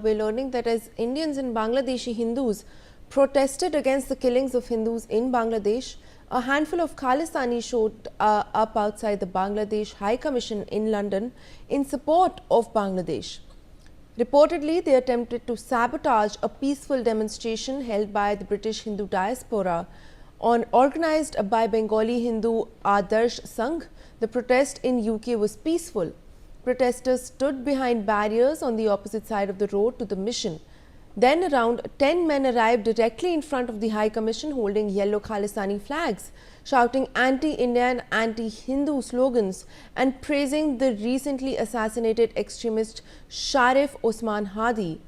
We're learning that as Indians and Bangladeshi Hindus protested against the killings of Hindus in Bangladesh, a handful of Khalistani showed up outside the Bangladesh High Commission in London in support of Bangladesh. Reportedly, they attempted to sabotage a peaceful demonstration held by the British Hindu diaspora organized by Bengali Hindu Adarsh Sangh. The protest in UK was peaceful. Protesters stood behind barriers on the opposite side of the road to the mission. Then around 10 men arrived directly in front of the High Commission holding yellow Khalistani flags, shouting anti-India and anti-Hindu slogans and praising the recently assassinated extremist Sharif Osman Hadi.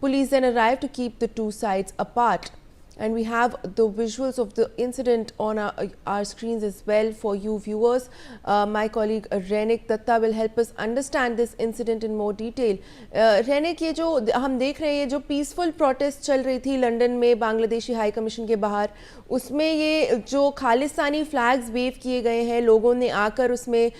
Police then arrived to keep the two sides apart. And we have the visuals of the incident on our screens as well for you viewers. My colleague Rainik Datta will help us understand this incident in more detail. Rainik, ये जो हम देख रहे हैं, ये जो peaceful protest चल रही थी लंदन में बांग्लादेशी हाई कमीशन के बाहर, उसमें ये जो खालिस्तानी फ्लैग्स वेव किए गए हैं, लोगों ने आकर उसमें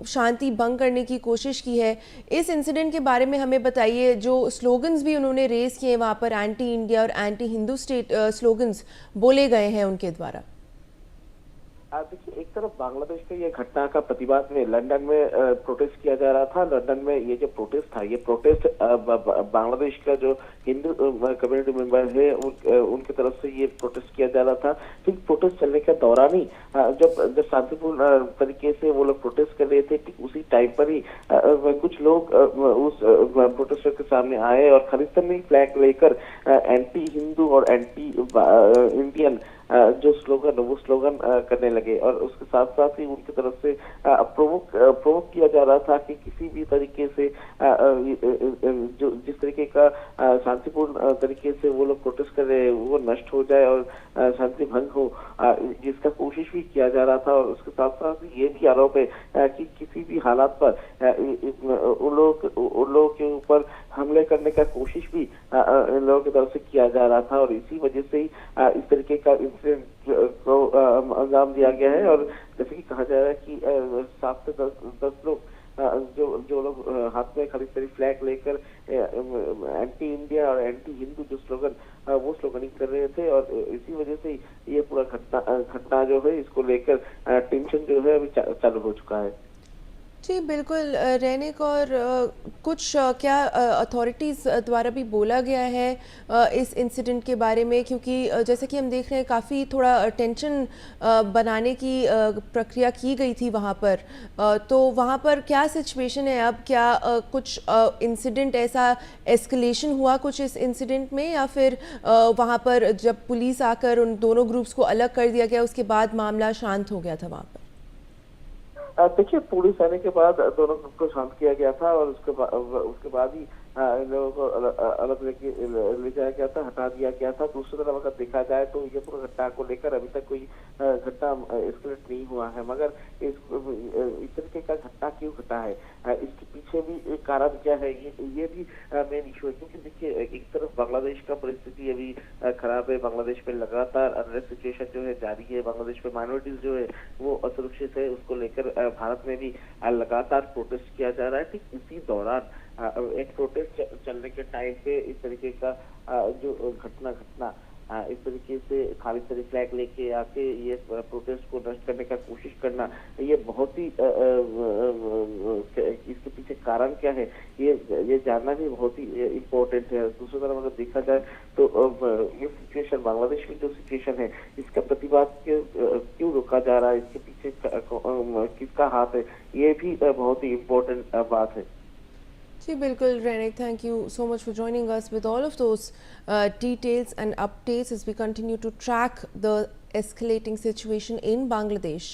शांति भंग करने की कोशिश की है। इस इंसिडेंट के बारे में हमें बताइए। जो स्लोगन्स भी उन्होंने रेज किए वहाँ पर एंटी इंडिया और एंटी हिंदू स्टेट स्लोगन्स बोले गए हैं उनके द्वारा। देखिए, एक तरफ बांग्लादेश के ये घटना का प्रतिवाद में लंदन में प्रोटेस्ट किया जा रहा था। लंदन में ये जो प्रोटेस्ट था, ये प्रोटेस्ट बांग्लादेश का जो हिंदू कम्युनिटी मेंबर है उनकी तरफ से ये प्रोटेस्ट किया जा रहा था। ठीक प्रोटेस्ट चलने के दौरान ही जब शांतिपूर्ण तरीके से वो लोग प्रोटेस्ट कर रहे थे, ठीक उसी टाइम पर ही कुछ लोग उस प्रोटेस्टर के सामने आए और खालिस्तानी फ्लैग लेकर एंटी हिंदू और एंटी इंडियन जो स्लोगन वो स्लोगन करने लगे। और उसके साथ साथ ही उनकी तरफ से प्रोवोक किया जा रहा था कि किसी भी तरीके से जो जिस तरीके का शांतिपूर्ण तरीके से वो लोग प्रोटेस्ट कर रहे हैं वो नष्ट हो जाए और शांति भंग हो, जिसका कोशिश भी किया जा रहा था। और उसके साथ साथ ये भी आरोप है कि किसी भी हालात पर उन लोगों के ऊपर हमले करने का कोशिश भी इन लोगों की तरफ से किया जा रहा था। और इसी वजह से ही इस तरीके का इंसिडेंट को अंजाम दिया गया है। और जैसे कि कहा जा रहा है कि 7 से 10 लोग जो लोग हाथ में खालिस्तानी फ्लैग लेकर एंटी इंडिया और एंटी हिंदू जो स्लोगन वो स्लोगनिंग कर रहे थे। और इसी वजह से ये पूरा घटना जो है इसको लेकर टेंशन जो है अभी चालू हो चुका है। जी बिल्कुल रैनिक, और कुछ क्या अथॉरिटीज़ द्वारा भी बोला गया है इस इंसिडेंट के बारे में, क्योंकि जैसे कि हम देख रहे हैं काफ़ी थोड़ा टेंशन बनाने की प्रक्रिया की गई थी वहाँ पर, तो वहाँ पर क्या सिचुएशन है अब? क्या कुछ इंसिडेंट ऐसा एस्केलेशन हुआ कुछ इस इंसिडेंट में, या फिर वहाँ पर जब पुलिस आकर उन दोनों ग्रुप्स को अलग कर दिया गया उसके बाद मामला शांत हो गया था वहाँ पर? देखिए, पुलिस आने के बाद दोनों ग्रुप को शांत किया गया था और उसके बाद ही इन लोगों को अलग ले जाया गया था, हटा दिया गया था। दूसरी तरफ अगर देखा जाए तो ये पूरी घटना को लेकर अभी तक कोई घटना एस्केलेट नहीं हुआ है। मगर इस तरीके का घटना क्यों घटा है, इसके पीछे भी एक कारण क्या है, ये भी मेन इशू है। क्योंकि देखिए, एक तरफ बांग्लादेश का परिस्थिति अभी खराब है। बांग्लादेश में लगातार अनरेस्ट सिचुएशन जो है जारी है। बांग्लादेश में माइनॉरिटीज जो है वो असुरक्षित है, उसको लेकर भारत में भी लगातार प्रोटेस्ट किया जा रहा है। ठीक इसी दौरान एक प्रोटेस्ट चलने के टाइम पे इस तरीके का जो घटना इस तरीके से खालिस्तानी फ्लैग लेके आके ये प्रोटेस्ट को नष्ट करने का कोशिश करना, ये बहुत ही इसके पीछे कारण क्या है ये जानना भी बहुत ही इम्पोर्टेंट है। दूसरी तरफ अगर देखा जाए तो ये सिचुएशन बांग्लादेश में जो सिचुएशन है इसका प्रतिवाद क्यों रोका जा रहा है, इसके पीछे किसका हाथ है, ये भी बहुत ही इम्पोर्टेंट बात है। जी बिल्कुल रैनिक, thank you so much for joining us with all of those details and updates as we continue to track the escalating situation in Bangladesh.